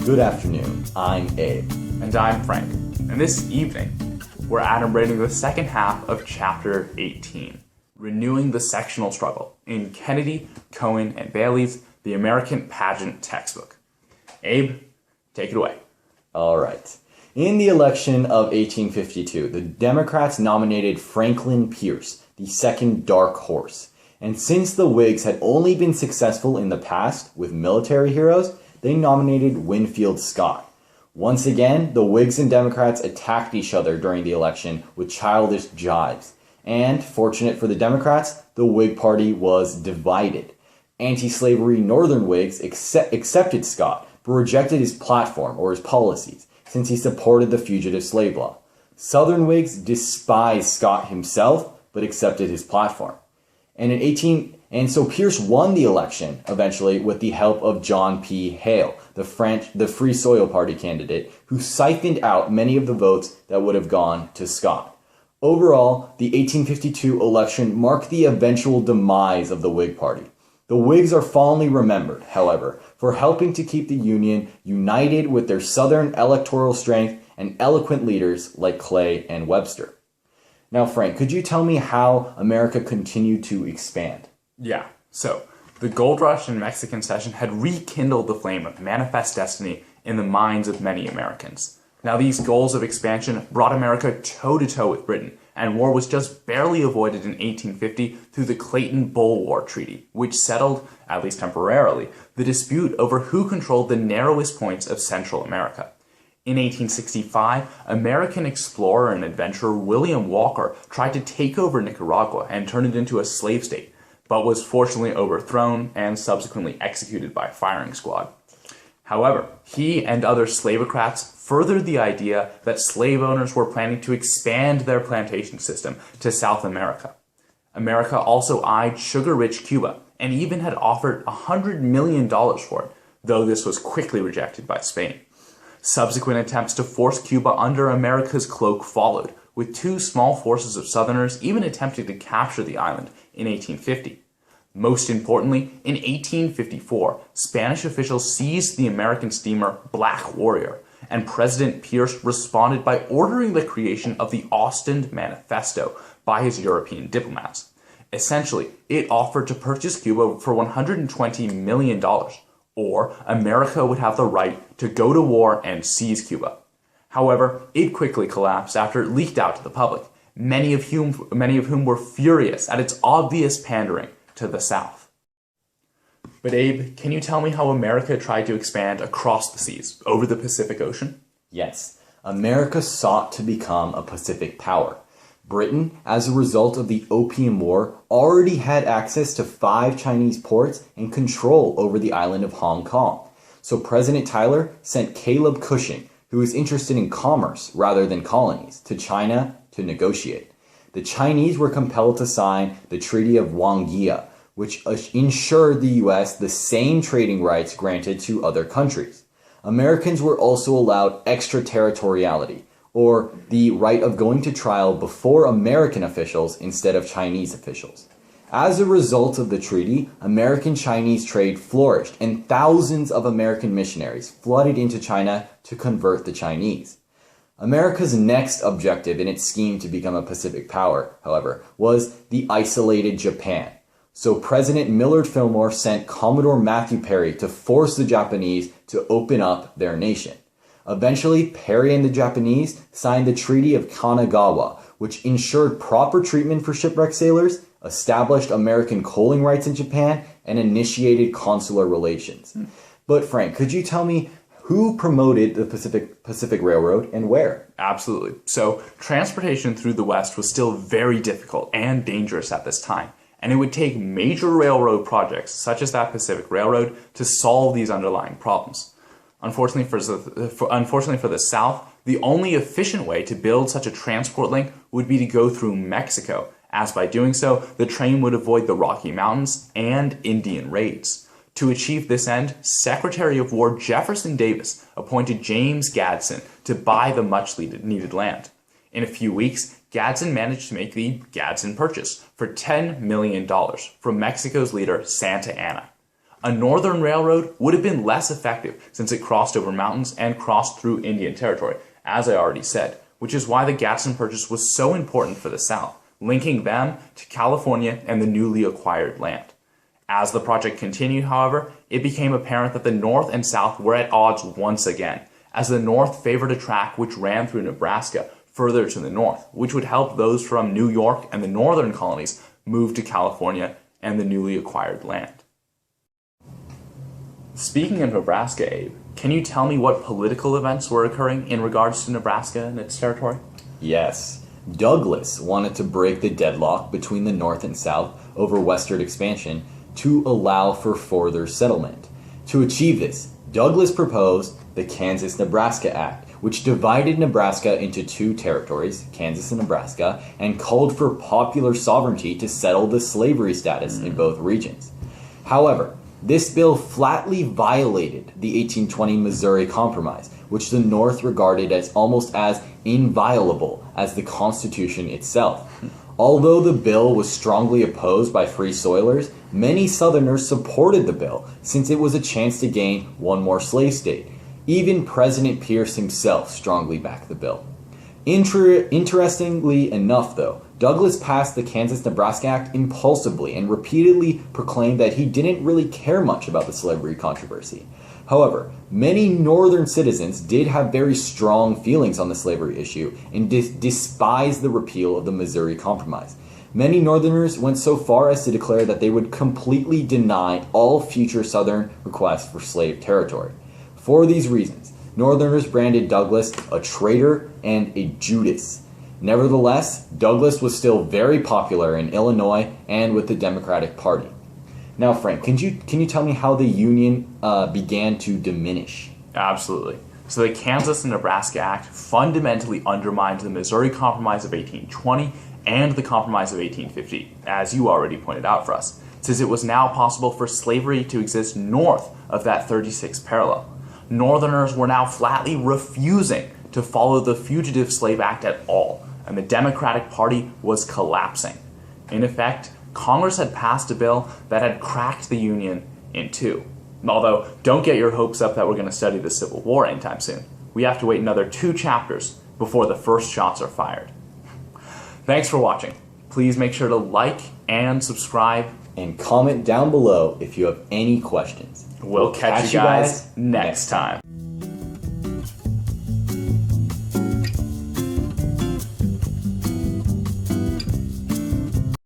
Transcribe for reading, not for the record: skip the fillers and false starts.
Good afternoon, I'm Abe. And I'm Frank. And this evening, we're adumbrating the second half of Chapter 18, Renewing the Sectional Struggle, in Kennedy, Cohen, and Bailey's The American Pageant textbook. Abe, take it away. All right. In the election of 1852, the Democrats nominated Franklin Pierce, the second dark horse. And since the Whigs had only been successful in the past with military heroes, they nominated Winfield Scott. Once again, the Whigs and Democrats attacked each other during the election with childish jibes. And, fortunate for the Democrats, the Whig Party was divided. Anti-slavery Northern Whigs accepted Scott, but rejected his platform or his policies, since he supported the fugitive slave law. Southern Whigs despised Scott himself, but accepted his platform. And so Pierce won the election eventually with the help of John P. Hale, the Free Soil Party candidate, who siphoned out many of the votes that would have gone to Scott. Overall, the 1852 election marked the eventual demise of the Whig Party. The Whigs are fondly remembered, however, for helping to keep the Union united with their Southern electoral strength and eloquent leaders like Clay and Webster. Now, Frank, could you tell me how America continued to expand? Yeah, so the gold rush and Mexican cession had rekindled the flame of manifest destiny in the minds of many Americans. Now, these goals of expansion brought America toe-to-toe with Britain, and war was just barely avoided in 1850 through the Clayton-Bulwer Treaty, which settled, at least temporarily, the dispute over who controlled the narrowest points of Central America. In 1865, American explorer and adventurer William Walker tried to take over Nicaragua and turn it into a slave state, but was fortunately overthrown and subsequently executed by a firing squad. However, he and other slavocrats furthered the idea that slave owners were planning to expand their plantation system to South America. America also eyed sugar-rich Cuba and even had offered $100 million for it, though this was quickly rejected by Spain. Subsequent attempts to force Cuba under America's cloak followed, with two small forces of Southerners even attempting to capture the island in 1850. Most importantly, in 1854, Spanish officials seized the American steamer Black Warrior, and President Pierce responded by ordering the creation of the Ostend Manifesto by his European diplomats. Essentially, it offered to purchase Cuba for $120 million, or America would have the right to go to war and seize Cuba. However, it quickly collapsed after it leaked out to the public, many of whom were furious at its obvious pandering to the South. But Abe, can you tell me how America tried to expand across the seas, over the Pacific Ocean? Yes, America sought to become a Pacific power. Britain, as a result of the Opium War, already had access to 5 Chinese ports and control over the island of Hong Kong. So President Tyler sent Caleb Cushing, who was interested in commerce rather than colonies, to China to negotiate. The Chinese were compelled to sign the Treaty of Wanghia, which ensured the U.S. the same trading rights granted to other countries. Americans were also allowed extraterritoriality, or the right of going to trial before American officials instead of Chinese officials. As a result of the treaty, American-Chinese trade flourished, and thousands of American missionaries flooded into China to convert the Chinese. America's next objective in its scheme to become a Pacific power, however, was the isolated Japan. So President Millard Fillmore sent Commodore Matthew Perry to force the Japanese to open up their nation. Eventually, Perry and the Japanese signed the Treaty of Kanagawa, which ensured proper treatment for shipwrecked sailors, established American coaling rights in Japan, and initiated consular relations. But Frank, could you tell me who promoted the Pacific Railroad and where? Absolutely. So, transportation through the West was still very difficult and dangerous at this time, and it would take major railroad projects, such as that Pacific Railroad, to solve these underlying problems. Unfortunately for the South, the only efficient way to build such a transport link would be to go through Mexico, as by doing so, the train would avoid the Rocky Mountains and Indian raids. To achieve this end, Secretary of War Jefferson Davis appointed James Gadsden to buy the much-needed land. In a few weeks, Gadsden managed to make the Gadsden Purchase for $10 million from Mexico's leader Santa Anna. A northern railroad would have been less effective since it crossed over mountains and crossed through Indian territory, as I already said, which is why the Gadsden Purchase was so important for the South, linking them to California and the newly acquired land. As the project continued, however, it became apparent that the North and South were at odds once again, as the North favored a track which ran through Nebraska further to the north, which would help those from New York and the northern colonies move to California and the newly acquired land. Speaking of Nebraska, Abe, can you tell me what political events were occurring in regards to Nebraska and its territory? Yes. Douglas wanted to break the deadlock between the North and South over westward expansion to allow for further settlement. To achieve this, Douglas proposed the Kansas-Nebraska Act, which divided Nebraska into two territories, Kansas and Nebraska, and called for popular sovereignty to settle the slavery status in both regions. However, this bill flatly violated the 1820 Missouri Compromise, which the North regarded as almost as inviolable as the Constitution itself. Although the bill was strongly opposed by Free Soilers, many Southerners supported the bill since it was a chance to gain one more slave state. Even President Pierce himself strongly backed the bill. Interestingly enough, though, Douglas passed the Kansas-Nebraska Act impulsively and repeatedly proclaimed that he didn't really care much about the slavery controversy. However, many northern citizens did have very strong feelings on the slavery issue and despised the repeal of the Missouri Compromise. Many northerners went so far as to declare that they would completely deny all future southern requests for slave territory. For these reasons, northerners branded Douglas a traitor and a Judas. Nevertheless, Douglas was still very popular in Illinois and with the Democratic Party. Now, Frank, can you tell me how the Union began to diminish? Absolutely. So the Kansas and Nebraska Act fundamentally undermined the Missouri Compromise of 1820 and the Compromise of 1850, as you already pointed out for us, since it was now possible for slavery to exist north of that 36th parallel. Northerners were now flatly refusing to follow the Fugitive Slave Act at all, and the Democratic Party was collapsing. In effect, Congress had passed a bill that had cracked the Union in two. Although, don't get your hopes up that we're going to study the Civil War anytime soon. We have to wait another 2 chapters before the first shots are fired. Thanks for watching. Please make sure to like and subscribe. And comment down below if you have any questions. We'll catch you guys next time.